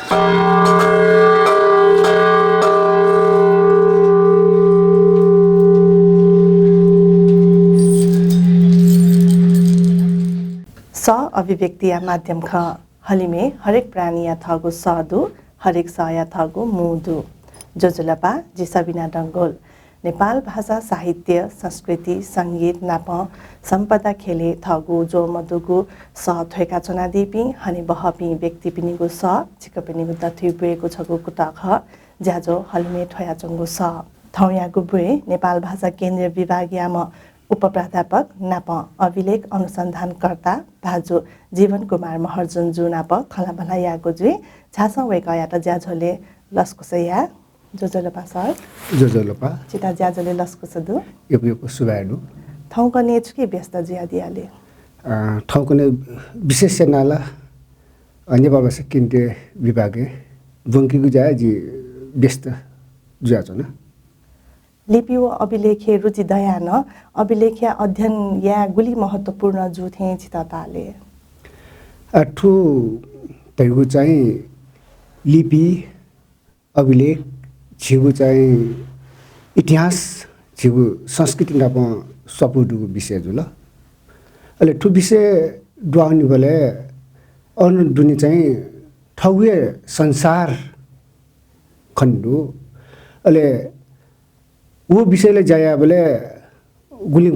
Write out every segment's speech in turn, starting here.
स अभिव्यक्ति या माध्यम ख हलिमे हरेक प्राणी या थगु सदु हरेक स या थगु मुदु जोजुलपा जी सबिना डंगोल नेपाल भाषा साहित्य संस्कृति संगीत नाप सम्पदा खेले थगु जो मदुगु स थ्वेका चनादिपि हनि बहपि व्यक्ति पिनिगु स चिकपिनिगु तथि बुएको छगु कुटख ज्याजो हलिमे ठया चंगु स थौयागु बुए नेपाल भाषा केन्द्रीय विभाग याम उपप्राध्यापक नाप अभिलेख अनुसन्धानकर्ता भाजु जीवन कुमार महर्जन जु नाप खला भलायाको जुइ छासा वेकयात ज्याझोले लस्कुसया जोजोलपा सर जोजोलपा चिता ज्याझोले लस्कुसदु यो सुबाडु थौकने छुके व्यस्त ज्यादियाले थौकने विशेष नाला अन्य भाषा केन्द्रीय विभाग बुंकीगु जाय जी व्यस्त जुयाछ न लिपि व अभिलेखे रुचि दयान अभिलेख्या अध्ययन या गुली महत्त्वपूर्ण जुथे चिताताले ठु तैगु चाहिँ लिपि अभिलेख छिगु चाहिँ इतिहास छिगु संस्कृति नाप सपुडुको विषय जुल अहिले ठु विषय दुआउने बेले अनु दुनि चाहिँ ठौए संसार खण्डु अहिले वो विषयले जाया बेले गुली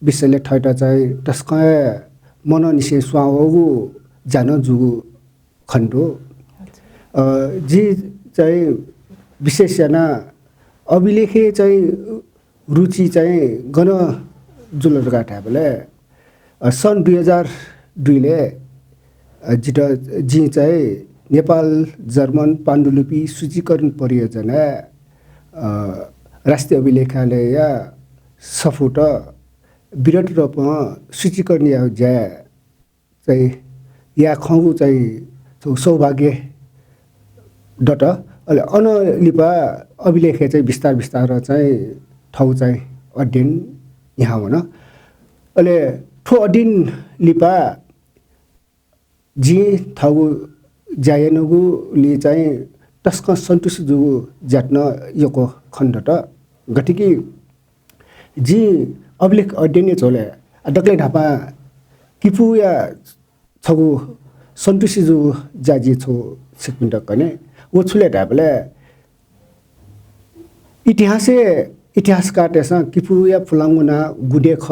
विषयले ठैटा चाहिँ तस्कय मननिसे स्वावगु जान जुगु खण्डो जी चाहिँ विशेषना अभिलेखे चाहिँ रुचि चाहिँ गण जुलर गाठा बेले सन् 2002 ले जी चाहिँ नेपाल जर्मन पाण्डुलिपि सूचीकरण परियोजना राष्ट्रिय अभिलेखालय या सफुट विराट रूपमा सूचीकरण या ज्या चाहिँ या खंगु चाहिँ सौभाग्य डट अहिले अनलिपा अभिलेख चाहिँ विस्तार चाहिँ ठाउँ चाहिँ अध्ययन यहाँ हुन अहिले ठो अध्ययन लिपा जी ठाउँ जायनगुले चाहिँ तस्क सन्तुष्ट जुगु जाट्न योको खण्ड त गतिकी जी अभिलेख अध्ययन चले डक्ले ढापा किपु या छगु सन्तुष्ट जुगु जाजी छो सिकमिन्ट कने वो छुले ढापले इतिहास काटेसा किपु या फुलाङ्गुना गुडे ख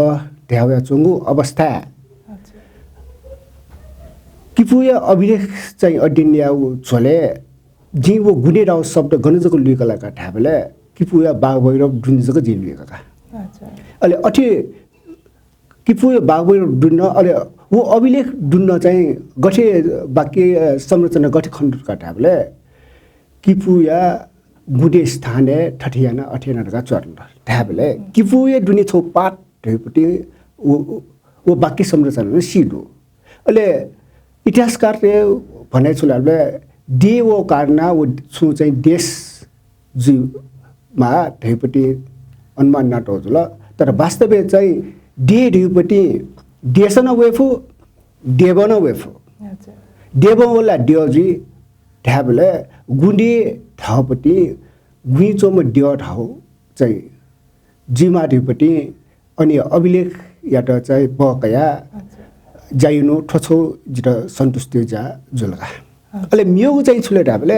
ध्यावा चंगु अवस्था किपु या अभिलेख चाहिँ अध्ययन या चले जी वो गुने राव शब्द गणजको लिकला का ठाबले किपुया बाग भैरव दुन्जको जिलिएका का अहिले अठे किपुया बाग भैरव दुन्न अहिले वो अभिलेख दुन्न चाहिँ गठे वाक्य संरचना गठे खण्ड का ठाबले किपुया गुडे स्थाने ठठियाना अठेना का चरण ठाबले किपुया दुनी छौ पाठ ढेपटी वो वाक्य संरचना सिडो अहिले इतिहासकारले भने छुलाले देवो कारणा वो छु चाहिँ देश जुमा ढेपटी अनुमान नाटो जुल तर वास्तव चाहिँ दे ढेपटी देश न वेफु देव न वेफु देव होला देवजी ढाबले गुडी ठाउपटी गुइचोम देव ठाउ चाहिँ जिमा ढेपटी अनि अभिलेख या त चाहिँ बकया जाइनु ठछौ जित सन्तुष्टि जा जुलगा अहिले मियो चाहिँ छुले ढाबले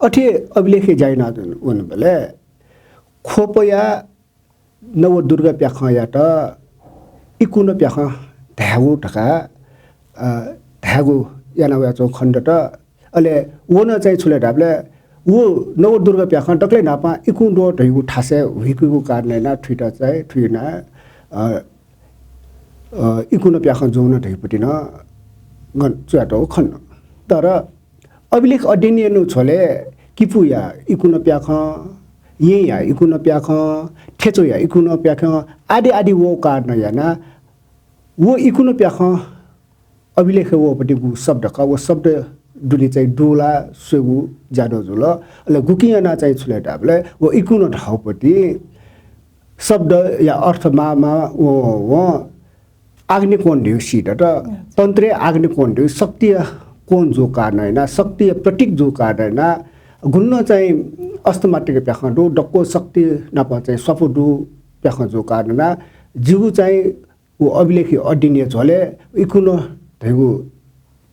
अठे अभिलेखे जाइन उन बेले खोपया नव दुर्गा प्याख या त इकुन प्याख ढागु ढका ढागु याना चौ खण्ड त अहिले वन चाहिँ छुले ढाबले वो नव दुर्गा प्याख टक्लै नापा इकुन डो ढैगु ठासे हुइकुको कारणले ना ठुइटा चाहिँ ठुइना इकुन प्याख जोन ढैपटी न गन चुयाटो खन्न तर अभिलेख अध्ययन छोले किपु या इकुन प्याख ये या इकुन प्याख ठेचो या इकुन प्याख आदि वो कारण याना वो इकुन प्याख अभिलेख वो पटी गु शब्द का वो शब्द दुली चाहिँ डोला सेगु जाडो जुल अले गुकियाना चाहिँ छुले डाबले वो इकुन ढाउपटी शब्द या अर्थमा वो आग्निकोण ढ्यु सीट त तन्त्रे आग्निकोण ढ्यु शक्ति कोन जो कारण हैन शक्ति प्रतीक जो कारण हैन गुन्न चाहिँ अस्तमाटिक प्याखडु डक्को शक्ति नप चाहिँ सफुडु प्याख जो कारण जिगु चाहिँ उ अभिलेखी अडिने झले इकुनो धेगु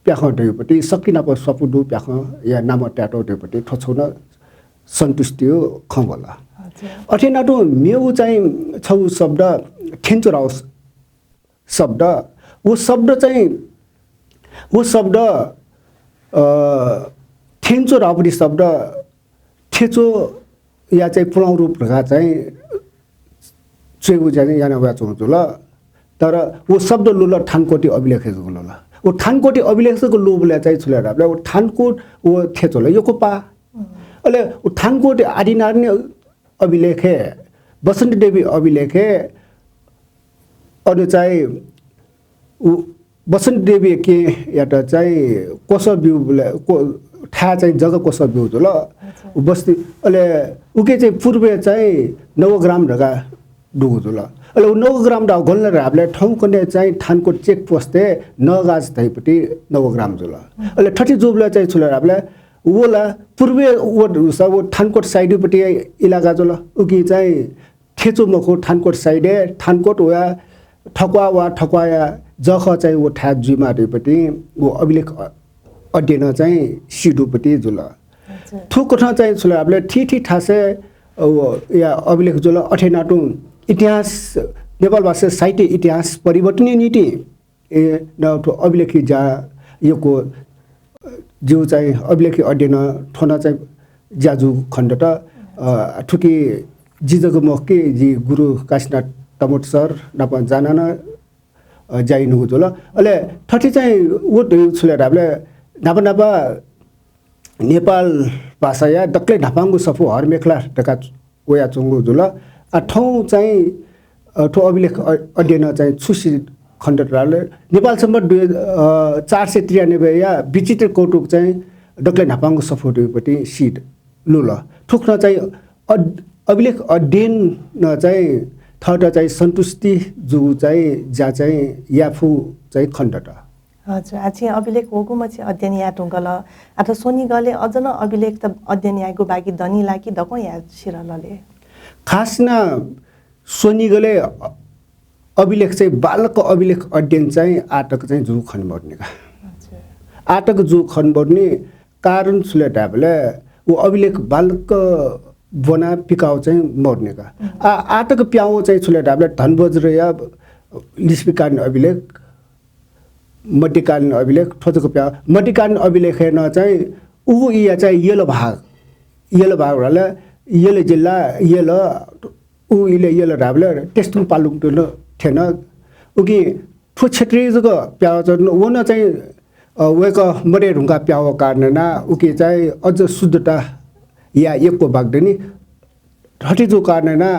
प्याख धेगुपट्टि शक्ति नप सफुडु प्याख या नाम ट्याटो धेगुपट्टि ठछौन सन्तुष्टि हो खबला अठेनाटो मेउ चाहिँ छौ शब्द ठेन्चराउ शब्द वो शब्द ठेन्चो रावडी शब्द ठेचो या चाहिँ पुलाउ रूप रखा चाहिँ चेगु चाहिँ याना भए चोंचो ल तर वो शब्द लुल ठानकोटी अभिलेखेको ल वो ठानकोटी अभिलेखेको लुबले चाहिँ छुलेर हामीले वो ठानकोट वो ठेचो ल यो कोपा अले वो ठानकोटी आदिनारने अभिलेखे बसन्ती देवी अभिलेखे अनि चाहिँ बसन्ती देवी के एउटा चाहिँ कोस बिउ ठा चाहिँ जग्गा कोस बिउ ल बस्ती अहिले उके चाहिँ पूर्वे चाहिँ नवग्राम ढगा डुगु ल अहिले नवग्राम ढा गोल्न हामीले ठाउँ कने चाहिँ ठानको चेक पोस्टे नगाज तैपट्टि नवग्राम जुल अहिले ठठी जोबले चाहिँ छुलेर हामीले ओला पूर्वे वो सब ठानकोट साइडपट्टि इलाका जुल उकी चाहिँ ठेचो मखो ठानकोट साइडे ठानकोट वा ठक्वाया जख चाहिँ वो ठा जुमारेपट्टि वो अभिलेख अध्ययन चाहिँ सिडुपट्टि जुल थुक ठ चाहिँ छुले हामीले ठिठी ठासे या अभिलेख जुल अठेनाटु इतिहास नेपाल भाषा साहित्य इतिहास परिवर्तनीय नीति ए न अभिलेखी जा योको जो चाहिँ अभिलेखी अध्ययन ठोना चाहिँ जाजु खण्ड त ठुकी जिजको मक्के जी गुरु काशीनाथ तमोट सर नप जाना न जाइनु जुल अहिले ठठी चाहिँ वो छुलेर हामीले नापा नापा नेपाल भाषा या दक्लै ढापाङ्गु सफु हरमेखला ढका ओया चुङ्गु जुल ठाउँ चाहिँ ठो अभिलेख अध्ययन चाहिँ छुसी खण्डले नेपालसम्म 493 या विचित्र कौटुक चाहिँ डक्लै ढापाङ्गु सफुपट्टि सिट लुल ठुक्न चाहिँ अभिलेख अध्ययन चाहिँ थर्ड चाहिँ सन्तुष्टि जो चाहिँ जा चाहिँ याफु चाहिँ खण्ड हजुर आछि अभिलेख होगु मछि अध्ययन या टुङ्गल अथवा सोनी गले अझ न अभिलेख त अध्ययन याको बाकी धनी लाकी दको या छिरलले खास न सोनी गले अभिलेख चाहिँ बालक अभिलेख अध्ययन चाहिँ आटक चाहिँ जु खनबर्ने का आटक जु खनबर्ने कारण छुले डाबले वो अभिलेख बालक बना पिकाउ चाहिँ मर्ने का आटक प्याउ चाहिँ छुले डाबले धनबज्र या लिस्पिकान अभिलेख मध्यकालीन अभिलेख ठोचको प्या मध्यकालीन अभिलेख न चाहिँ उ या चाहिँ येलो भाग होला येलो जिल्ला येलो उ इले येलो डाबले टेस्टुङ पालुङ टुन थेन उकी ठो क्षेत्रीय जको प्याउ चाहिँ वन चाहिँ वेक मरे ढुङ्गा प्याउ कारण ना उकी चाहिँ अझ शुद्धता या एकको बागदनी ठठी जो कारण ना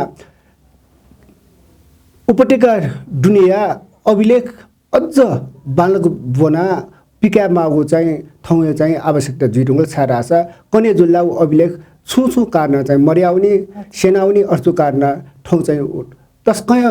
उपत्यका दुनिया अभिलेख अझ बालक बना पिका मागु चाहिँ ठाउँ चाहिँ आवश्यकता जुइडुङ्गल छारासा कने जुल्ला अभिलेख छु कारण चाहिँ मर्याउने सेनाउने अर्चु कारण ठाउँ चाहिँ तस्कय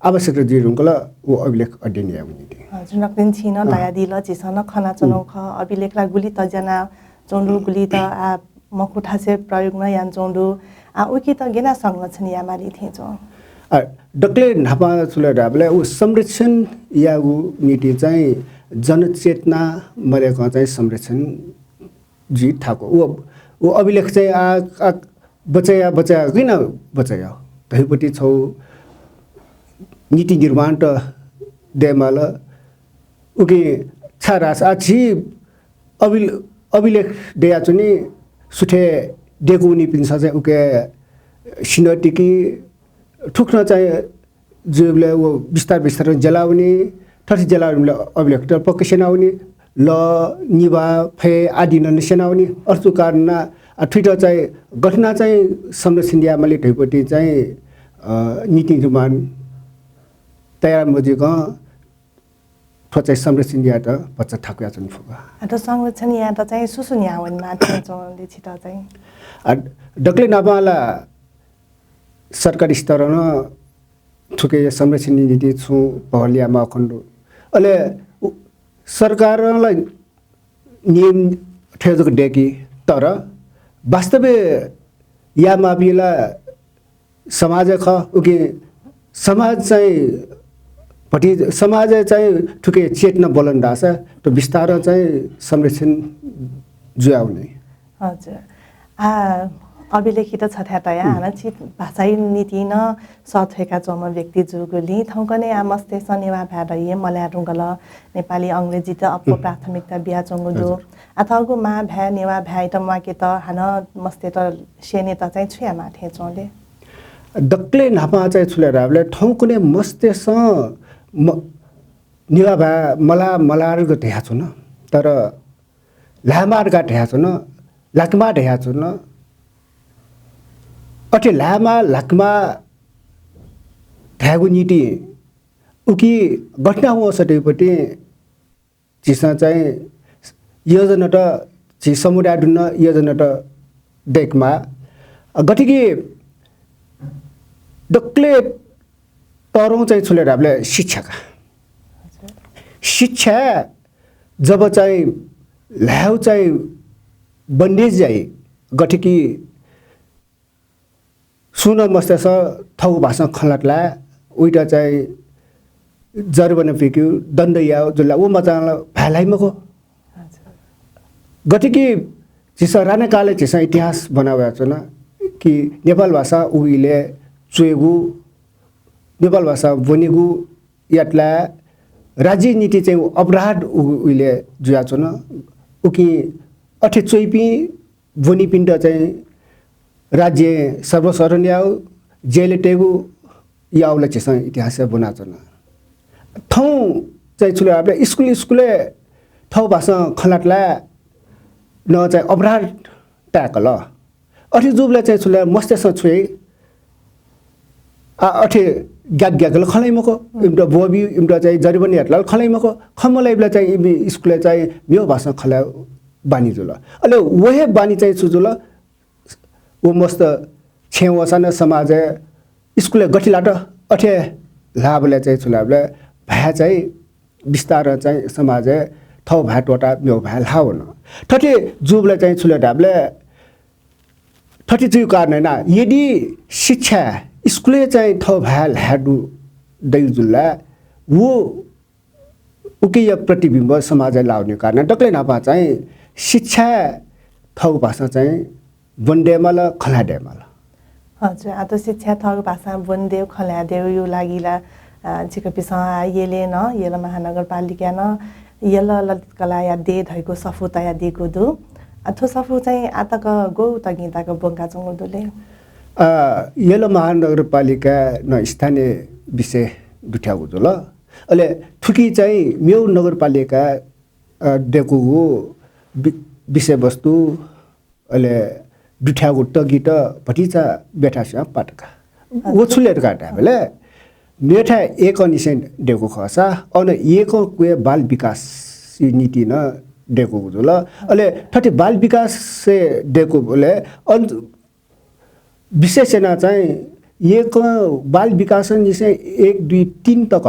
आवश्यकता जुइडुङ्गल वो अभिलेख अध्ययन याउने हजुर नक्दिन छिन दया दिल चिसन खना चनौख अभिलेखला गुली त जना चौंडु गुली त आ मखुठा से प्रयोग न यान चौंडु आ उकी त गेना संरक्षण या माली थेचो डक्ले ढापा छुले ढापले ऊ संरक्षण या ऊ नीति चाहिँ जनचेतना मरेको चाहिँ संरक्षण जी ठाको ऊ अभिलेख चाहिँ आ बचाया किन बचाया तैपट्टि छौ नीति निर्माण त देमाल उके छारास आछि अभिलेख देया चुनी सुठे डेकुनी पिन्छ चाहिँ उके सिनटिकी ठुक्न चाहिँ जुले वो बिस्तार जलाउने ठठी जलाउने अभिलेख त पक्कै सेनाउने ल निवा फे आदि न सेनाउने अर्को कारण ठुटा चाहिँ घटना चाहिँ संरक्षण यामाले ढैपट्टि चाहिँ नीति निर्माण तयार मजिक ठोचाइ संरक्षण या त बच्चा ठाकुया चाहिँ फुगा अथ संरक्षण या त चाहिँ सुसुन्या वन मात्र चले छिटा चाहिँ डक्ले नाबाला सरकारी स्तरमा ठुके संरक्षण नीति छु पहलियामा खण्डु अहिले सरकारलाई नियम ठेजक डेकी तर वास्तव या मापिला समाज ख उके समाज चाहिँ भटी समाज चाहिँ ठुके चेतना बोलन डासा त बिस्तार चाहिँ संरक्षण जुयाउने हजुर अभिलेखित छथ्यातया हानचित भाषाई नीति न सथेका चम व्यक्ति जुगुली थौकने आमस्ते सनेवा भ्याडये मल्या रुङ्गल नेपाली अङ्ग्रेजी त अप्पो प्राथमिकता बिहा चङ्गुदो अथवा मा भ्या नेवा भ्या त माके त हान मस्ते त सेने त चाहिँ छुया माथे चौले दक्ले नापा चाहिँ छुलेर हामीले ठौकुने मस्ते स नेवा भ्या मलार गते छु न तर लामार गाटे छु न लाकमा ढ्या छु न अटे लामा लाकमा ढ्यागु नीति उकी घटना हो सटेपट्टि चिसा चाहिँ योजना त छि समुदाय दुन्न योजना त डेकमा गटिकी दक्ले तरौँ चाहिँ छुलेर हामीले शिक्षा जब चाहिँ ल्याउ चाहिँ बन्देज जाइ गठिकी सुन मस्ते छ थौ भाषा खलटला उइटा चाहिँ जरबन फिक्यु दण्ड याओ जुल्ला उ मचाला भालाइमको गठिकी चिसा राणा काले चिसा इतिहास बनाएको छ न कि नेपाल भाषा उहिले चुएगु नेपाल भाषा बनेगु यातला राज्य नीति चाहिँ अपराध उहिले जुया छ न उकि अठे चोइपी वनी पिण्ड चाहिँ राज्य सर्वशरण याउ जेले टेगु याउले चाहिँ इतिहास बनाचन ठौ चाहिँ छुले हामीले स्कुले ठौ भाषा खलाटला न चाहिँ अपराध ट्याकल अठे जुबले चाहिँ छुले मस्तेस छुए अठे ग्यागल खलाइमको इम्टा बोबी इम्टा चाहिँ जरिबनी हटला खलाइमको खमलाइबले चाहिँ स्कुलले चाहिँ म्यो भाषा खला बानी जुल अले वहे बानी चाहिँ सुजुल वो मस्त छेवसन समाज स्कुलले गठिलाट अठे लाभले चाहिँ छुलाबले भए चाहिँ बिस्तार चाहिँ समाज थौ भाटोटा म्यो भए लाउन ठटे जुबले चाहिँ छुले ढाबले ठटे जुउ कारण ना यदि शिक्षा स्कुलले चाहिँ थौ भए ल्याडु दैजुल्ला वो उके प्रतिबिम्ब समाज लाउने कारण डक्लै नापा चाहिँ शिक्षा थौ भाषा चाहिँ बन्डेमल खलाडेमल हजुर आतो शिक्षा थौ भाषा बन्देव खलादेव यो लागिला छिक पिसा येले न येला महानगरपालिका न येला ललित कला या दे धैको सफुता या दिएको दु अथो सफु चाहिँ आतक गौ तगिताको बंगा चंगुदुले येला महानगरपालिका न स्थानीय विषय दुठ्याउ जुल अले ठुकी चाहिँ म्यौ नगरपालिका देको विषय वस्तु अले दुठ्याउ तगित भटिचा बेठासा पाटका वो छुलेर काटा बेले मेठा 1% देको खसा अन एको कुए बाल विकास नीति न देको जुल अले ठटे बाल विकास से देको बोले अन विशेषण चाहिँ एको बाल विकास निसे 1 2 3 तक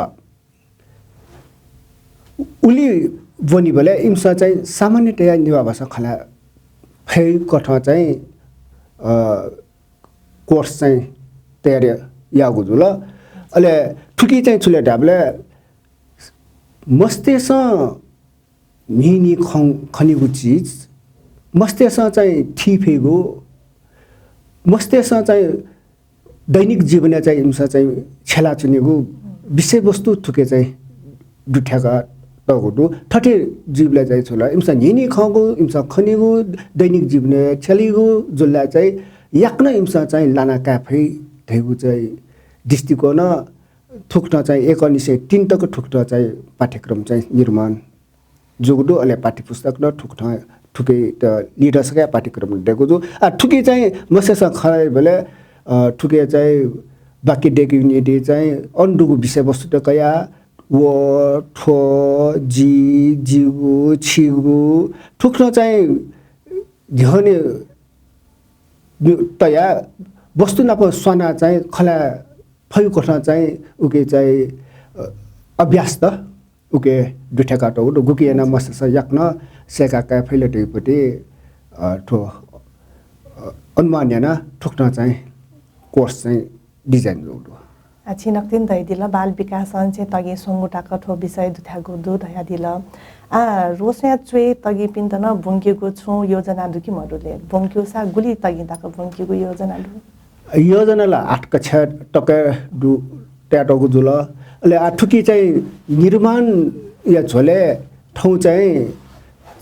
उली वनी बोले इमसा चाहिँ सामान्यतया निवा भाषा खला फै कथा चाहिँ कोर्स चाहिँ तयारी यागु जुल अले ठुकी चाहिँ छुले ढाबले मस्तेस मिनी खनिगु चीज मस्तेस चाहिँ थिफेगु मस्तेस चाहिँ दैनिक जीवन चाहिँ इमसा चाहिँ छेला चुनेगु विषय वस्तु ठुके चाहिँ दुठ्याका तगुदु ठटे जीवले चाहिँ छुला इमसा निनी खगु इमसा खनिगु दैनिक जीवन छेलिगु जुल्ला चाहिँ याक्न इमसा चाहिँ लाना काफै थेगु चाहिँ दृष्टिकोण थुक्न चाहिँ 1/3 तक ठुक्न चाहिँ पाठ्यक्रम चाहिँ निर्माण जोगुदु अले पाठ्यपुस्तक न ठुक्न ठुके त लिडसका पाठ्यक्रम देगु जो ठुके चाहिँ मसेस खराइ बेले ठुके चाहिँ बाकी डेक युनिटी चाहिँ अन्डुगु विषय वस्तु त कया वो ठो जी जिगु छिगु ठुक्न चाहिँ झने तया वस्तु नप सना चाहिँ खला फै कोठा चाहिँ उके चाहिँ अभ्यास त उके दुठेका तो गुकिएना मस्त याक्न सेका का फैले टिपटी ठो अनुमान्यना ठुक्न चाहिँ कोर्स चाहिँ डिजाइन जोडो छिनक्तिन दै दिल बाल विकास चाहिँ तगे सोंगुटा कठो विषय दुथागु दु धया दिल रोस्या चुए तगी पिन्तन बुङ्केको छु योजना दुकी मरुले बुङ्क्यो सा गुली तगी ताको बुङ्केको योजना दु योजनाला 8 कक्षा टके दु ट्याटोको जुल ले आठुकी चाहिँ निर्माण या झोले ठाउँ चाहिँ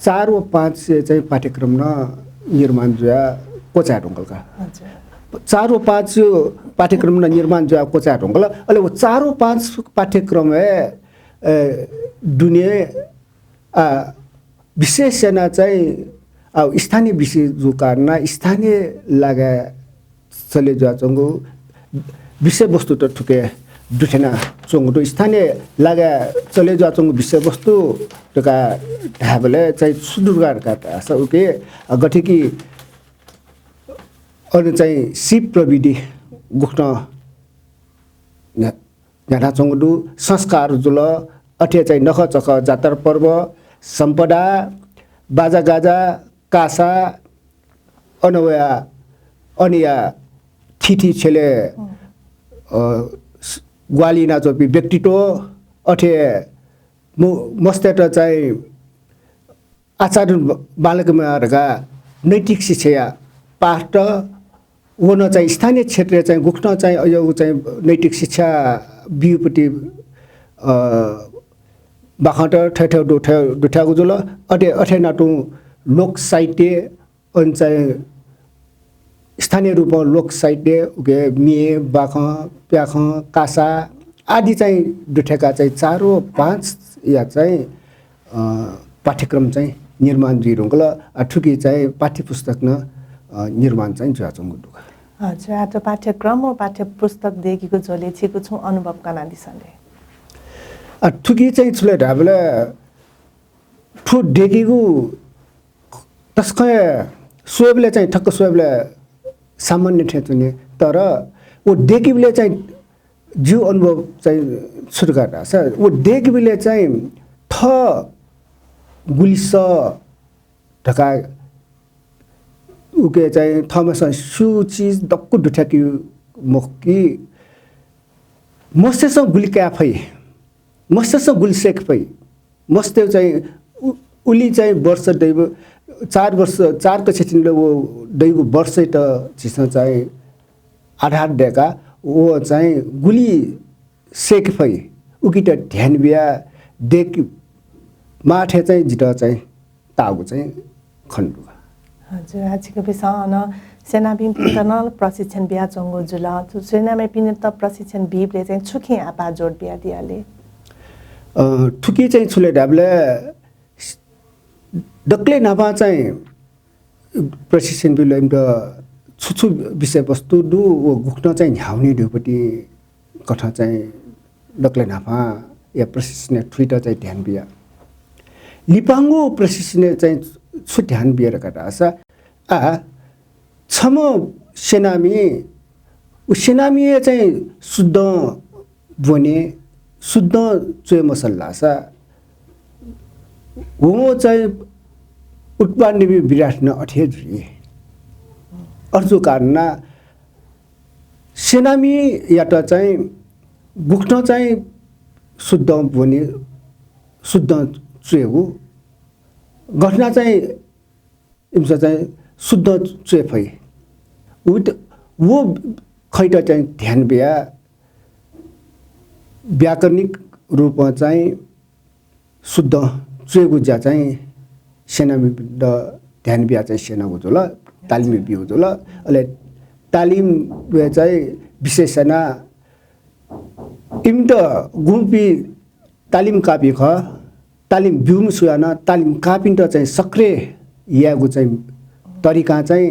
4 वा 5 चाहिँ पाठ्यक्रम न निर्माण जुया कोचा ढुङ्गलका 4 वा 5 पाठ्यक्रम न निर्माण जुया कोचा ढुङ्गल अहिले 4 वा 5 पाठ्यक्रम दुनिया विशेष सेना चाहिँ स्थानीय विषय जो कारण स्थानीय लागा चले जा चंगो विषय वस्तु त ठुके दुठेना चंगो स्थानीय लागा चले जा चंगो विषय वस्तु टका ढाबले चाहिँ सुदूरगार का उके गठेकी अरु चाहिँ सिप प्रविधि गुख्न यहाँ चंगो संस्कार जुल अठे चाहिँ नख चख जातर पर्व सम्पदा बाजा गाजा कासा अनवया अनिया थिथि छेले ग्वाली नाचोपी व्यक्तित्व अठे मस्तेट चाहिँ आचार्य बालकमाहरूका नैतिक शिक्षा पाठ वन चाहिँ स्थानीय क्षेत्र चाहिँ गुख्न चाहिँ यो चाहिँ नैतिक शिक्षा बिउपट्टि बाखट ठेठे दुठ्याको जुल अठे अठे नाटु लोक साहित्य अनि चाहिँ स्थानीय रूपमा लोक साहित्य उके मिए बाख प्याख कासा आदि चाहिँ दुठेका चाहिँ 4 वा 5 या चाहिँ पाठ्यक्रम चाहिँ निर्माण जिरुङ्गल ठुकी चाहिँ पाठ्यपुस्तक न निर्माण चाहिँ जुवाचंगु दुगा हजुर आतो पाठ्यक्रम व पाठ्यपुस्तक देखिको झोले छिको छु अनुभव कना दिसले ठुकी चाहिँ छुले ढाबले ठु डेकीको तस्कै सोबले चाहिँ ठक्क सोबले सामान्य ठेचुने तर वो डेकीले चाहिँ जिउ अनुभव चाहिँ सुरगाटा छ वो डेकीले चाहिँ थ गुलिस ढका उके चाहिँ थमा सु चीज दक्कु दुठ्याकी मुखकी मस्तेस गुलिका फै मस्तेस गुलसेक फै मस्ते चाहिँ उली चाहिँ वर्ष दैव 4 वर्ष 4 कक्षाले वो दैव वर्ष त चिस चाहिँ आधार डेका वो चाहिँ गुली सेक फै उकिट ध्यान बिया देख माठे चाहिँ जिट चाहिँ तागु चाहिँ खण्डु हजुर आजको विषयमा सेनाबिन पिन्तनल प्रशिक्षण बिया चंगो जुल सेनामै पिन्त प्रशिक्षण बिबले चाहिँ छुखी आपा जोड बिया दियाले ठुकी चाहिँ छुले ढाबले डक्ले नापा चाहिँ प्रशिक्षण बिल छुछु विषय वस्तु दु गुख्न चाहिँ ह्याउने दुपट्टि कथा चाहिँ डक्ले नापा या प्रशिक्षण ट्विटर चाहिँ ध्यान बिया लिपाङ्गो प्रशिक्षण चाहिँ छु ध्यान बिएर कटा आ छम सेनामी उ सेनामी चाहिँ शुद्ध बने शुद्ध चुए मसल्ला सा वो चाहिँ उत्पादन विराट न अठे जुए अर्जु कारण सेनामी या त चाहिँ गुख्न चाहिँ शुद्ध बने शुद्ध चुए हो घटना चाहिँ इमसा चाहिँ शुद्ध चुए फै वो खैट चाहिँ ध्यान बिया व्याकरणिक रूपमा चाहिँ शुद्ध चुएको जा चाहिँ सेनामी ध्यान बिया चाहिँ सेनाको जुल तालिम बिउ जुल अहिले तालिम चाहिँ विशेष सेना इम्ट गुम्पी तालिम कापी ख तालिम बिउम सुयान तालिम कापिन्ट चाहिँ सक्रिय यागु चाहिँ तरिका चाहिँ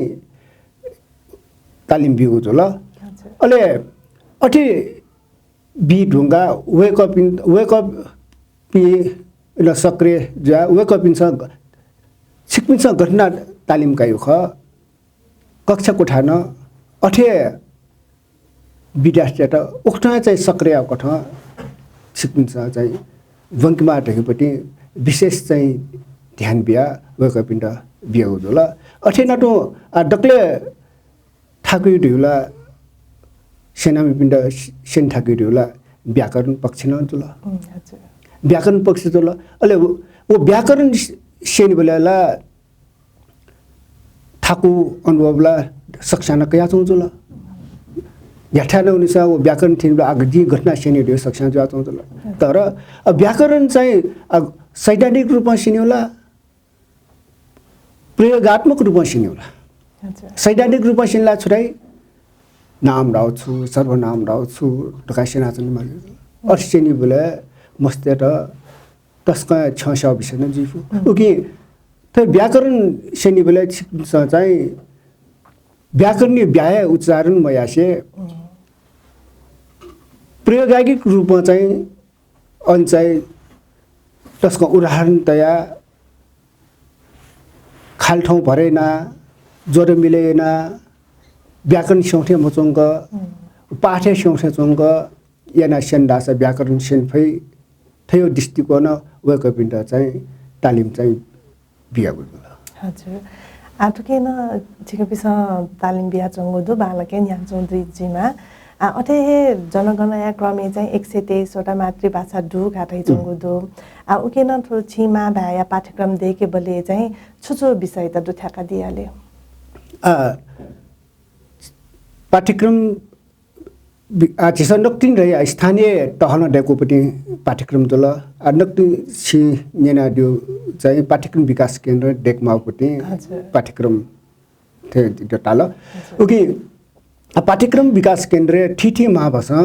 तालिम बिउ जुल अहिले अठे बी ढुङ्गा वेकअप पि ल सक्रिय जा वेकअप इन सिक्पिन्छ घटना तालिम कायु ख कक्षा कोठान अठे विद्यार्थी त उख्न चाहिँ सक्रिय कठ सिक्पिन्छ चाहिँ वंकमा ढेकपट्टि विशेष चाहिँ ध्यान बिया वेक पिण्ड बिया होला अठेनाटो डक्ले ठाकुर ढुला सेनामी पिण्ड सेन ठाकुर ढुला व्याकरण पक्ष न तुला व्याकरण पक्ष तुला अले वो व्याकरण सेन बेला ठाकु अनुभवला सक्साना कया चौजुला याठाना उनिसा वो व्याकरण थिन आगजी घटना सेनी दियो सक्साना जा चौजुला तर व्याकरण चाहिँ सैद्धान्तिक रूपमा सिन्योला प्रयोगात्मक रूपमा सिन्योला सैद्धान्तिक रूपमा सिन्ला छुटाइ नाम राउँछु सर्वनाम राउँछु ढकासेना चाहिँ अर्सेनी बोले मस्ते र तस्का छ विषय न जीफु ओके त व्याकरण सेनी बोले चाहिँ व्याकरणीय व्याय उच्चारण मयासे प्रयोगात्मक रूपमा चाहिँ अनि चाहिँ त्यसको उदाहरणतया खालठाउँ भरेन ज्वरो मिलेन व्याकरण सौठे मचोङ्ग पाठे सौठे चोङ्ग याना सेन्डास व्याकरण सेन्फै थयो दृष्टिकोण वेक पिण्ड चाहिँ तालिम चाहिँ बिया हजुर आठुकेन छिकपिस तालिम बिया चंगुदु बालके न्याचों दुईजीमा अथे जनगणना क्रमे चाहिँ 123 वटा मातृभाषा डु घाटै चंगुदु उकेन थो छिमा भाया पाठ्यक्रम देके बले चाहिँ छुचो विषय त दुथ्याका दियाले पाठ्यक्रम नक्तिन रहे स्थानीय तहन डेकोपट्टि पाठ्यक्रम तल नक्ति छि नेना दियो चाहिँ पाठ्यक्रम विकास केन्द्र डेकमापट्टि पाठ्यक्रम थे टाल ओके पाठ्यक्रम विकास केन्द्र ठिठी महाभाषा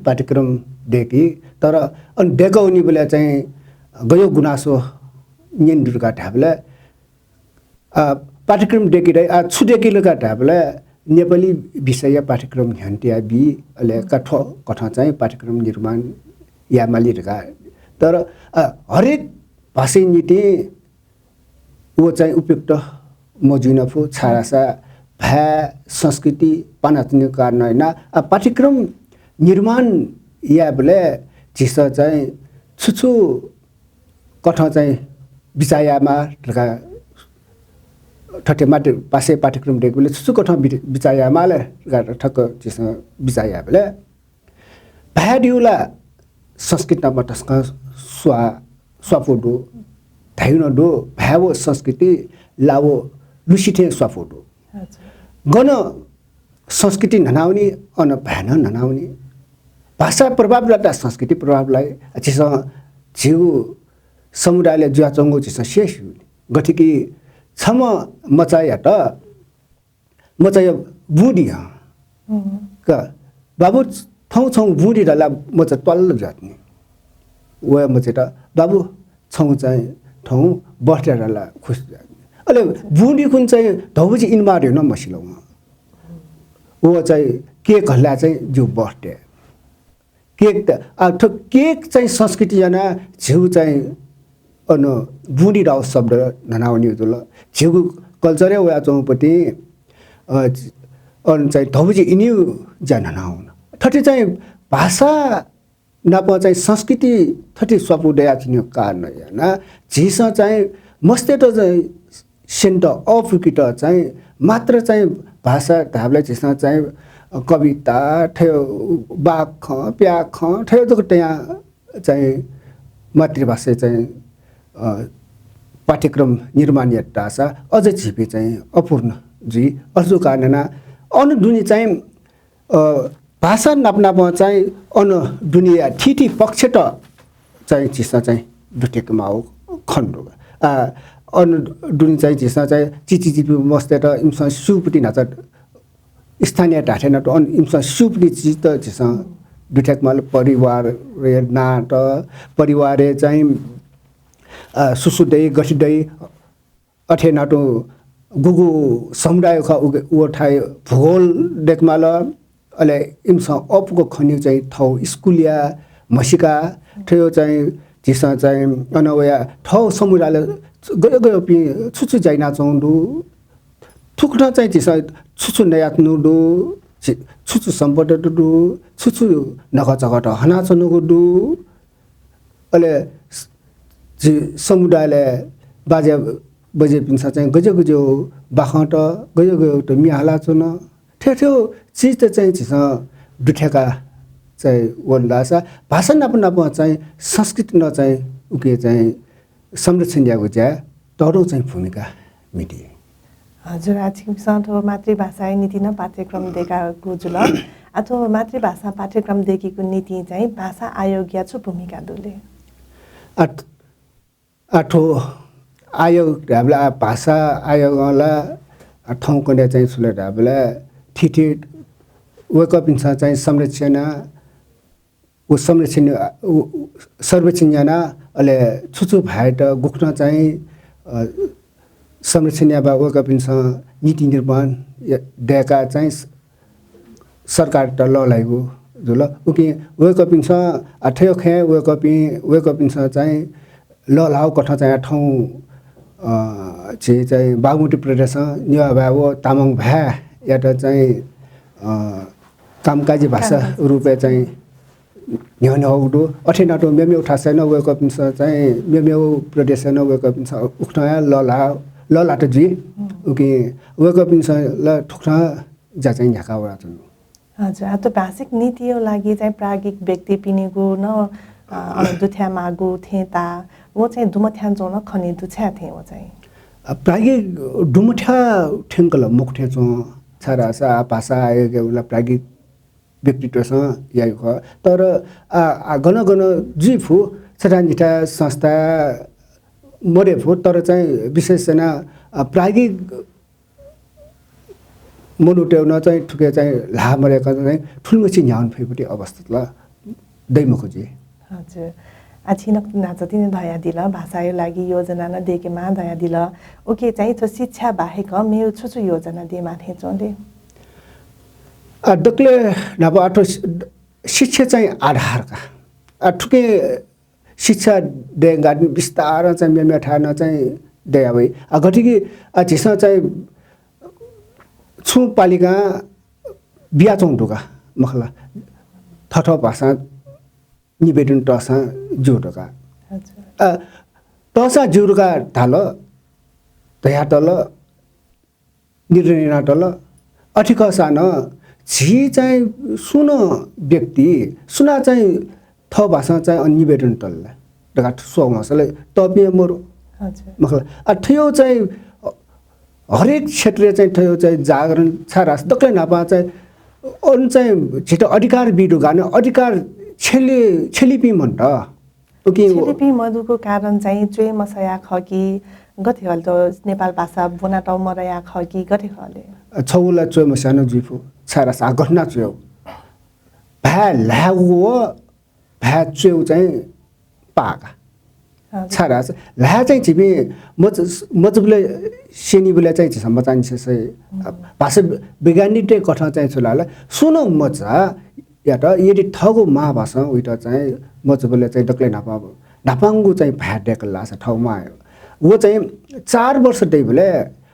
पाठ्यक्रम डेकी तर अनि डेकाउनी बेला चाहिँ गयो गुनासो नेन दुर्गा ढाबले पाठ्यक्रम डेकी रे छुडेकी लगा ढाबले नेपाली विषय पाठ्यक्रम ह्यान्टिया बी अले कथा चाहिँ पाठ्यक्रम निर्माण या मालिरका तर हरेक भाषा नीति वो चाहिँ उपयुक्त मजुनफु छारासा भा संस्कृति पानात्ने कारण हैन पाठ्यक्रम निर्माण या बोले जिस चाहिँ छुछु कथा चाहिँ विचायामा लगा ठट्टे माटे पासे पाठ्यक्रम डेकले छुछु कथा विचायामाले ठक्क जिस विचायाले भाडिउला संस्कृतमा तस्का स्वाफोडो धाइनडो भावो संस्कृति लावो लुसिथे स्वाफोडो गण संस्कृति ननाउने अन भ्यान ननाउने भाषा प्रभावबाट संस्कृति प्रभावलाई चिस जिउ समुदायले जुवाचङ्गो चिस शेष गठिकी छम मचाया त मचाया बुढी क बाबु ठाउँ ठाउँ बुढी रला मचा तल्लो जात्ने व मचेर बाबु छौँ चाहिँ ठाउँ बस्टेरला खुस अहिले बुढी कुन चाहिँ धौजी इन्मार्यो न मसिलौमा ऊ चाहिँ केक हल्ला चाहिँ जिउ बस्टे केक त केक चाहिँ संस्कृति जना झिउ चाहिँ अन बुढी राव शब्द ननाउने जुल झिउ कल्चरै वा चौपट्टि अन चाहिँ धौजी इन्यु जा ननाउन ठट्टी चाहिँ भाषा नप चाहिँ संस्कृति ठट्टी सपुडया चिन्यो कारण हैन झिस चाहिँ मस्ते त चाहिँ सेन्ट अफुकिट चाहिँ मात्र चाहिँ भाषा धाबले झिस चाहिँ कविता ठयो बाख प्याख ठयो त त्यहाँ चाहिँ मातृभाषा चाहिँ पाठ्यक्रम निर्माण यासा अझ झिपे चाहिँ अपूर्ण जी अर्जु कारण अन दुनी चाहिँ भाषा नाप्नामा चाहिँ अन दुनिया ठिठी पक्ष त चाहिँ चिसा चाहिँ दुटेकमा हो खण्ड अन दुनी चाहिँ चिसा चाहिँ चिचिचिपी मस्ते त इम्सा सुपटी नाच स्थानीय ढाठेन त अन इम्सा सुपटी चिज त चिसा दुटेकमा परिवार नाट परिवार चाहिँ सुसुदै गठिदै अठे नाटो गुगु समुदाय ख उठाय भूगोल देखमाल अले इम्सा अपको खन्यु चाहिँ थौ स्कुलिया मसिका थयो चाहिँ जिसा चाहिँ अनवया थौ समुदायले गयो गयो पि छुछु जाइना चौंडु थुक्न चाहिँ जिसा छुछु नयात्नु दु छुछु सम्पद दु छुछु नगचगट हना चनुगु दु अहिले समुदायले बाजे बजे पिन्छ चाहिँ गजो गजो बाखट गजो गयो त मिहाला चुन ठेठ्यो चिज त चाहिँ छिस दुठेका चाहिँ वन्दासा भाषा नाप नाप चाहिँ संस्कृति न चाहिँ उके चाहिँ संरक्षण दिएको चाहिँ तरो चाहिँ भूमिका मिटिए हजुर आजसँग मातृभाषा नीति न पाठ्यक्रम दिएका गुजुल अथवा मातृभाषा पाठ्यक्रम दिएकीको नीति चाहिँ भाषा आयोग या छु भूमिका दुले आठो आयोग ढाबला भाषा आयोगला ठाउँ कन्या चाहिँ सुले ढाबला ठिठी वेकअप इन्स चाहिँ संरक्षण ऊ संरक्षण सर्वेक्षण जना अहिले छुचु भाइट गुख्न चाहिँ संरक्षण या वेकअप इन्स नीति निर्माण दिएका चाहिँ सरकार त ल लागेको जुल उकि वेकअप इन्स ठ्यो खे वेकअप इन्स चाहिँ ल लाउ कथा चाहिँ ठाउँ चाहिँ बागमती प्रदेश न्युवा बाबु तामाङ भ्या या त चाहिँ कामकाजी भाषा रूपे चाहिँ न्यौ न्यौडो अठे नाटो मेमेउ ठासे न वेकअप इन्स चाहिँ मेमेउ प्रदेश न वेकअप इन्स उख्ना ल ला त जी उकि वेकअप इन्स ल ठुक्ना जा चाहिँ यहाँका वरा छन् हजुर आ त भाषिक नीतिको लागि चाहिँ प्राज्ञिक व्यक्ति पिनेको न दुथ्या मागु थेता वो चाहिँ दुमथ्या जोन खनि दुछ्या थे वो चाहिँ प्राज्ञिक दुमथ्या ठेंकल मुखठे जो छरा सा भाषा आएको उला प्राज्ञिक व्यक्तित्वसँग याको तर गन गन जिफु छटानिटा संस्था मरेफु तर चाहिँ विशेष सेना प्राज्ञिक मनुटेउन चाहिँ ठुके चाहिँ ला मरेका चाहिँ ठुलमछि न्याउन फेपटी अवस्था ल दैमको जी हजुर अछिनक नाचति ने दया दिल भाषाको लागि योजना न देकेमा दया दिल ओके चाहिँ छ शिक्षा बाहेक मेरो छुछु योजना दे माथे चोले डक्ले नब आठो शिक्षा चाहिँ आधारका ठुके शिक्षा दे गार्डन विस्तार चाहिँ मेमे ठान चाहिँ दया भई घटिकी झिस चाहिँ छु पालिका बिया चौटुका मखला थठ भाषा निवेदन टसा जोडका टसा जोडका थाल तया तल निर्णय तल अठिक सान झी चाहिँ सुन व्यक्ति सुना चाहिँ थ भाषा चाहिँ निवेदन तल डका सो मसले तपे मोर मखला ठयो चाहिँ हरेक क्षेत्र चाहिँ ठयो चाहिँ जागरण छारा दक्ले नापा चाहिँ अन चाहिँ छिटो अधिकार बिडु गाने अधिकार छेलिपी मन्ट ओके छेलिपी मधुको कारण चाहिँ चुए मसया खकी गथे हल त नेपाल भाषा बोना टाउ मरया खकी गथे हले छौला चुए मसानो जिफु छारा सा घटना चुयो भा लागो भा चुयो चाहिँ पाका छारा ला चाहिँ छिपी मजबले सेनीबले चाहिँ सम्म चाहिँ से भाषा वैज्ञानिक कथा चाहिँ छुलाला सुनो मजा या त यदि ठगो मा भाषा उइट चाहिँ मजबले चाहिँ डक्ले नापाङ्गु चाहिँ भाडेक लास ठाउँमा आयो वो चाहिँ 4 वर्ष दैबले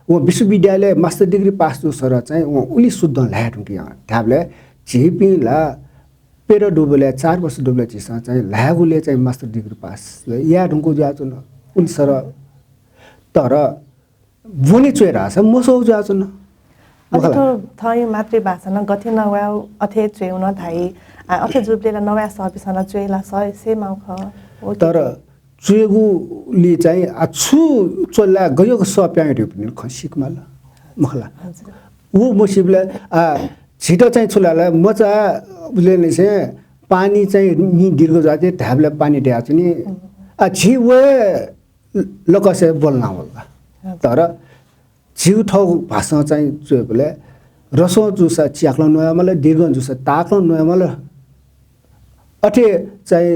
वो विश्वविद्यालय मास्टर डिग्री पास जो सर चाहिँ वो उली शुद्ध ल्याटु कि ढाबले झिपी ला पेरो डुबले 4 वर्ष डुबले चिसा चाहिँ लागुले चाहिँ मास्टर डिग्री पास या ढुङ्को जाचु न उन सर तर वनि चुरा छ मसौ जाचु न अथो थय मातृभाषा न गथे नवा अथे चेउन थाई अथे जुबलेला नवा सर्भिसना चुएला से माउख तर चुएगुले चाहिँ छु चोल्ला गयो सप्याइरु पनि खसिकमाल मखला उ मसिबले छिटो चाहिँ छुलाला मचा उले नै चाहिँ पानी चाहिँ नि दीर्घ जाते ढाबले पानी दिया छ नि छि वे लकसे बोल्न होला तर जिउ ठाउँ भाषा चाहिँ चुएबले रसो जुसा च्याक्ल नयामले दीर्घ जुसा ताक्ल नयामले अथे चाहिँ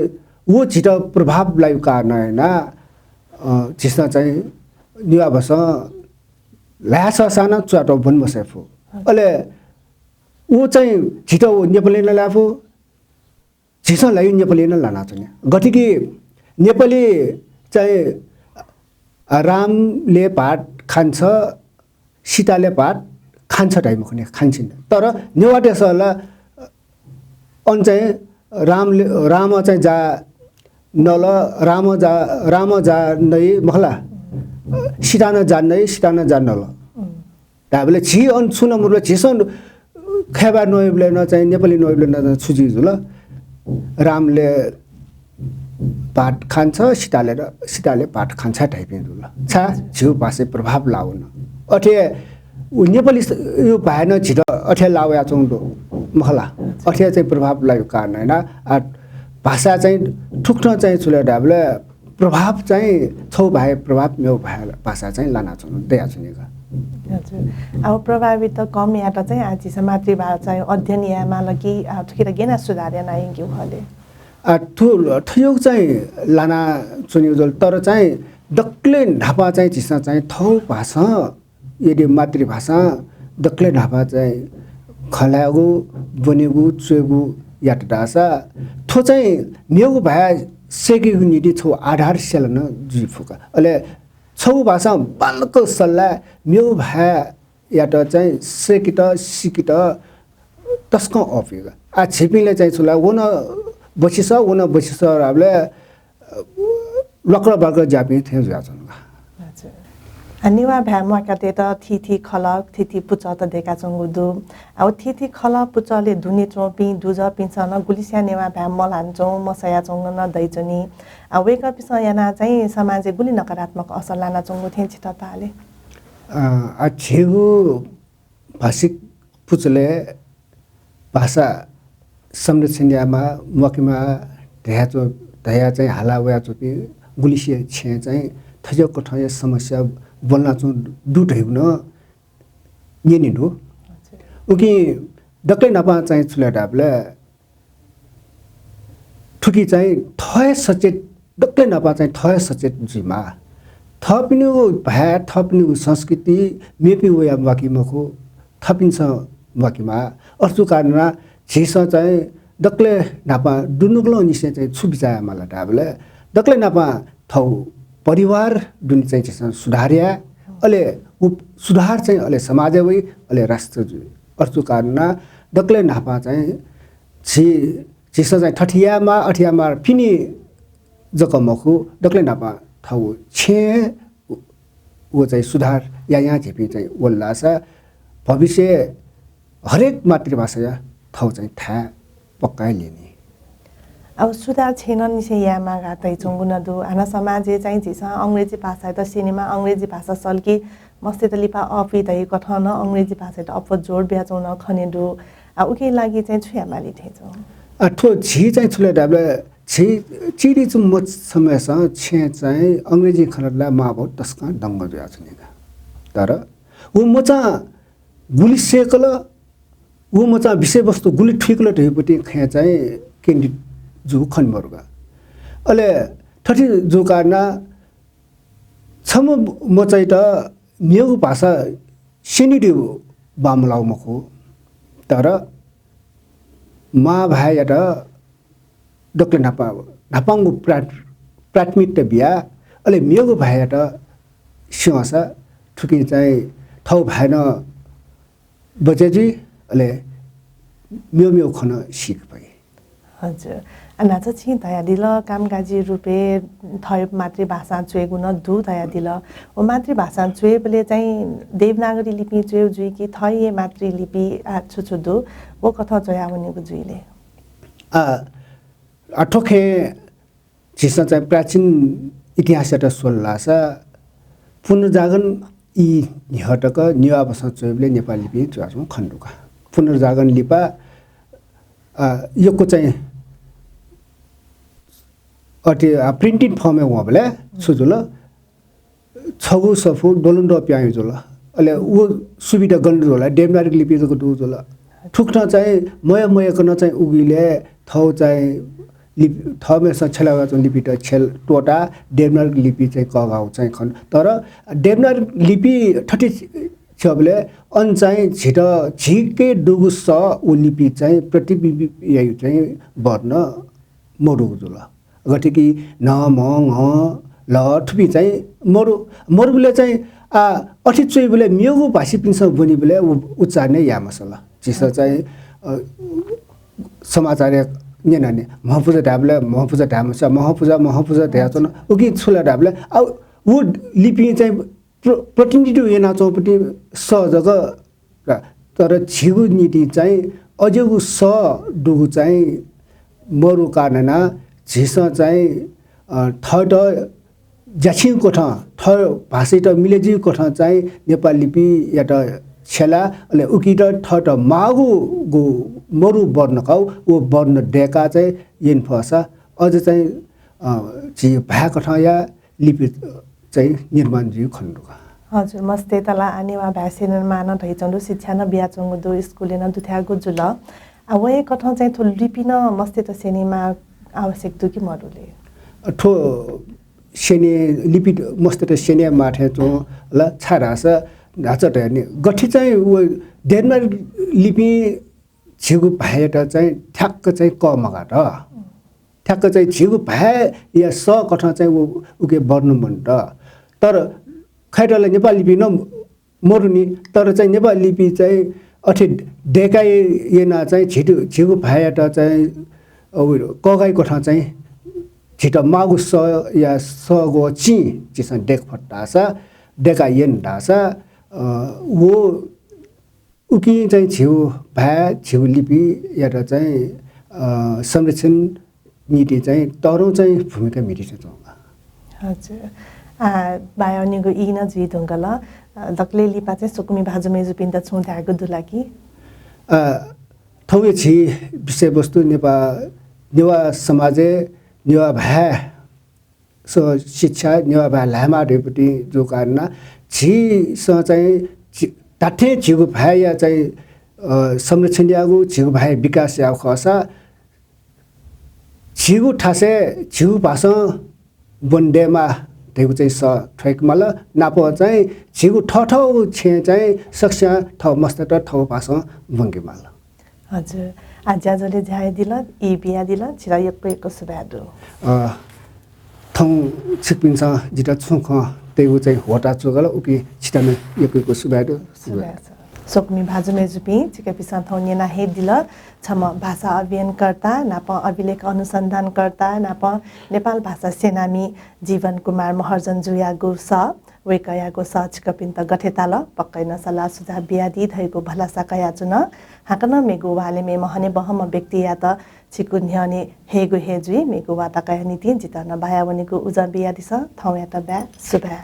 वो छिटो प्रभाव लाई कारण हैन जिसना चाहिँ निवा भाषा लासा साना चटो बन बसेफु अले वो चाहिँ छिटो नेपाली न लाफु छिटो लाई नेपाली न लाना छ नि गटिकी नेपाली चाहिँ रामले भात खान्छ सीताले भात खान्छ टाइममा खने खान्छिन् तर नेवाटेसला अन चाहिँ राम चाहिँ जा नल राम जान्दै मखला सिटान जान्नल ताबले छि अन सुन मुरले छिसन खेबा नोइबले न चाहिँ नेपाली नोइबले न छुजी जुल रामले पाठ खान्छ सीताले पाठ खान्छ टाइपिङ जुल छा छिउ भाषा प्रभाव लाउन अठे नेपाली यो भएन छिटो अठे लाउया चौँदो मखला अठे चाहिँ प्रभाव लाग्यो कारण हैन भाषा चाहिँ ठुक्न चाहिँ छुले डाबले प्रभाव चाहिँ छौ भाइ प्रभाव मेउ भाइ भाषा चाहिँ लाना छु दया छुनेका हजुर अब प्रभावित कम यात चाहिँ आजिस मातृभाषा अध्ययन यामा लगी ठुकेर गेना सुधार्या नाइ ग्यु हले ठुयोग चाहिँ लाना चुनियो जल तर चाहिँ डक्ले ढापा चाहिँ चिसा चाहिँ थौ भाषा यदि मातृभाषा डक्ले ढापा चाहिँ खलागु बनेगु चुगु यात डासा थो चाहिँ मेउ भाइ सेकेगु निदि छौ आधार सेलन जुइ फुका अले छौ भाषा बालक सल्लाह मेउ भाइ यात चाहिँ सेकिट सिकिट तस्क अफिगा आ छिपिले चाहिँ छुला वन बसिस राबले लक्र बर्ग जापि थे जाछन् निवा भ्यामा काटे त थिथि खलक थिथि पुच त देका चंगुदु अब थिथि खल पुचले धुनी चोपी दुज पिन्छ न गुलिस्या नेवा भ्याम मलान्छौ मसया चंग न दैचनी अब वेक पिस याना चाहिँ समाज गुली नकारात्मक असर लाना चंगु थे छिट ताले आ छेगु भाषिक पुचले भाषा संरक्षणमा मकिमा दया चाहिँ हाला वया चोपी गुलिसिया छे चाहिँ थजको ठय समस्या बोल्न चु दुट हेउन निनिदु उकि डक्लै नपा चाहिँ छुले डाबले ठुकी चाहिँ थय सचेत डक्लै नपा चाहिँ थय सचेत जिमा थपिनु भए थपिनु संस्कृति मेपी वया मकिमको थपिन्छ मकिमा अर्चु कारणमा छिस चाहिँ डक्लै नापा दुनुग्लो निसे चाहिँ छुबिचाया मला डाबले डक्लै नापा थौ परिवार दुनि चाहिँ छिस सुधार्या अले सुधार चाहिँ अले समाज वइ अले राष्ट्र अर्चु कारणमा डक्लै नापा चाहिँ छिस चाहिँ ठठियामा अठियामा फिनी जकमखु डक्लै नापा थौ छे वो चाहिँ सुधार यहाँ झेपी चाहिँ वल्लासा भविष्य हरेक मातृभाषा थौ चाहिँ था पक्का लिने अब सुधार छैन निसे यामा गातै चंगुन दु आना समाजे चाहिँ जिसा अंग्रेजी भाषा त सिनेमा अंग्रेजी भाषा सल्की मस्ते त लिपा अफि दै कठन अंग्रेजी भाषा त अप जोड ब्याचौन खनेदु आ उके लागि चाहिँ छुयामाली थेछौ अठो छि चाहिँ छुले डाबले छि चिडी चु म समयसा छे चाहिँ अंग्रेजी खनला माबो तस्का दंग जुया छनेका तर उ मचा गुली सेकल उ मचा विषय वस्तु गुली ठिकल ढेपटी खे चाहिँ केन्डी जु खनमरुगा अले ठठी जु कारणा छम मचाइ त नेउ भाषा सिनिडि बामलाउ मखो तर मा भाइ त डक्टर नापांगु प्राथमिक बिया अले मेगु भाइ त सिंहसा ठुकी चाहिँ थौ भाइन बजेजी अले म्यो खन सिक भए हजुर अना चाहिँ छि दया दिल कामकाजी रुपे थय मातृभाषा चुएगुन दु दया दिल ओ मातृभाषा चुएबले चाहिँ देवनागरी लिपि चुए जुइ कि थय मातृ लिपि छुछु दु वो कथा जया हुनेको जुइले अठोखे छिस चाहिँ प्राचीन इतिहासबाट सोल्लासा पुनर्जागरण यी निहटक निवाबस चुएबले नेपाली लिपि चुआसम खण्डुका पुनर्जागरण लिपा योको चाहिँ अटे प्रिन्टिङ फर्म वबले सुजुल छगु सफु डोलुन्डो प्याइ जुल अले उ सुविधा गन्डु होला देवनागरी लिपि जको दु जुल ठुक्न चाहिँ मय कन चाहिँ उगिले थौ चाहिँ लिपि थमे छलावा चाहिँ लिपि त छेल टोटा देवनागरी लिपि चाहिँ कगाउ चाहिँ खन तर देवनागरी लिपि ठठी छबले अन चाहिँ छिट झिके डुगुस उ लिपि चाहिँ प्रतिबिम्बि यही चाहिँ वर्ण मरु जुल गटिकी न म ng ल ठुपी चाहिँ मरुले चाहिँ अठि चुइबले मेगु भाषी पिन्छ बनि बेले उच्चारने या मसला जिस चाहिँ समाचार नेनाने महपूजा ढाबले महपूजा ढामसा महपूजा ध्याचन उकि छुला ढाबले अब वो लिपि चाहिँ प्रतिनिधि येना चौपटी सहजग तर छिगु नीति चाहिँ अझै स डुगु चाहिँ मरु कारणना झिस चाहिँ थर्ड ज्याछिङ कोठ थर्ड भाषा त मिलेजी कोठ चाहिँ नेपाली लिपि या त छेला अनि उकि त थर्ड मागु गु मरु वर्ण काउ वो वर्ण डेका चाहिँ येन फसा अझ चाहिँ झि भा कोठ या लिपि चाहिँ निर्माण जी खण्डुका हजुर मस्ते तला आनेवा भाषा निर्माण धैचंडु शिक्षा न बियाचंगु दो स्कुले न दुथ्यागु जुल आवय कथा चाहिँ थो लिपिन मस्ते त सेनेमा आवश्यक दु कि मरुले ठो सेने लिपि मस्ते त सेने माथे चो ल छारास नाचट हेर्ने गठी चाहिँ उ डेनमा लिपि छिगु भाएट चाहिँ ठ्याक्क चाहिँ क मगाट ठ्याक्क चाहिँ छिगु भाए या स कथा चाहिँ उके वर्णन मन्ट तर खैरले नेपाली लिपि न मरुनी तर चाहिँ नेपाली लिपि चाहिँ अठे डेकाइ येना चाहिँ छिगु भाएट चाहिँ कगाइ कोठा चाहिँ छिटो मागु स या स गो ची चिसन डेक फट्टासा डेका येन ढासा वो उकि चाहिँ छिउ भा छिउ लिपि या त चाहिँ संरक्षण नीति चाहिँ तरौ चाहिँ भूमिका मिटिछ हजुर बायोनिगो इना जी ढंगला दक्ले लिपा चाहिँ सुकुमी भाजु मेजु पिन्ता छु धागु दुलाकी थौए छि विषय वस्तु नेवा समाजे नेवा भा सो शिक्षा नेवा भा लामा डेपुटी जो कारण छि स चाहिँ ताठे छिगु भा या चाहिँ संरक्षण यागु छिगु भा विकास या खसा छिगु ठासे छिगु भाषा बन्डेमा देगु चाहिँ स ठैकमल नापो चाहिँ छिगु ठठौ छे चाहिँ सक्सा ठ मस्त त ठौ भाषा बङ्गेमाल हजुर आज्याजले झ्याइ दिल इ बिया दिल छिरा यक्को सुबादु थौ छिकपिन्छ जिता छुख तेगु चाहिँ होटा चोगल उकि छिटामे यक्को सुबादु सोकमी भाजु मेजुपी चिके पिसा थौने ना हे दिल छम भाषा अभियानकर्ता नाप अभिलेख अनुसन्धानकर्ता नाप नेपाल भाषा सेनानी जीवन कुमार महर्जन जुयागु स वेकयागु स चिकपिन्त गठेताल पक्कै नसला सुझाव बियादी धैगु भलासा कया जुन हाकन मेगु वाले मे महने बहम व्यक्ति या त छिकु न्याने हेगु हेजुई मेगु वाता कया नीति जितन बायावनेगु उजा बियादी स थौ या त बा सुभा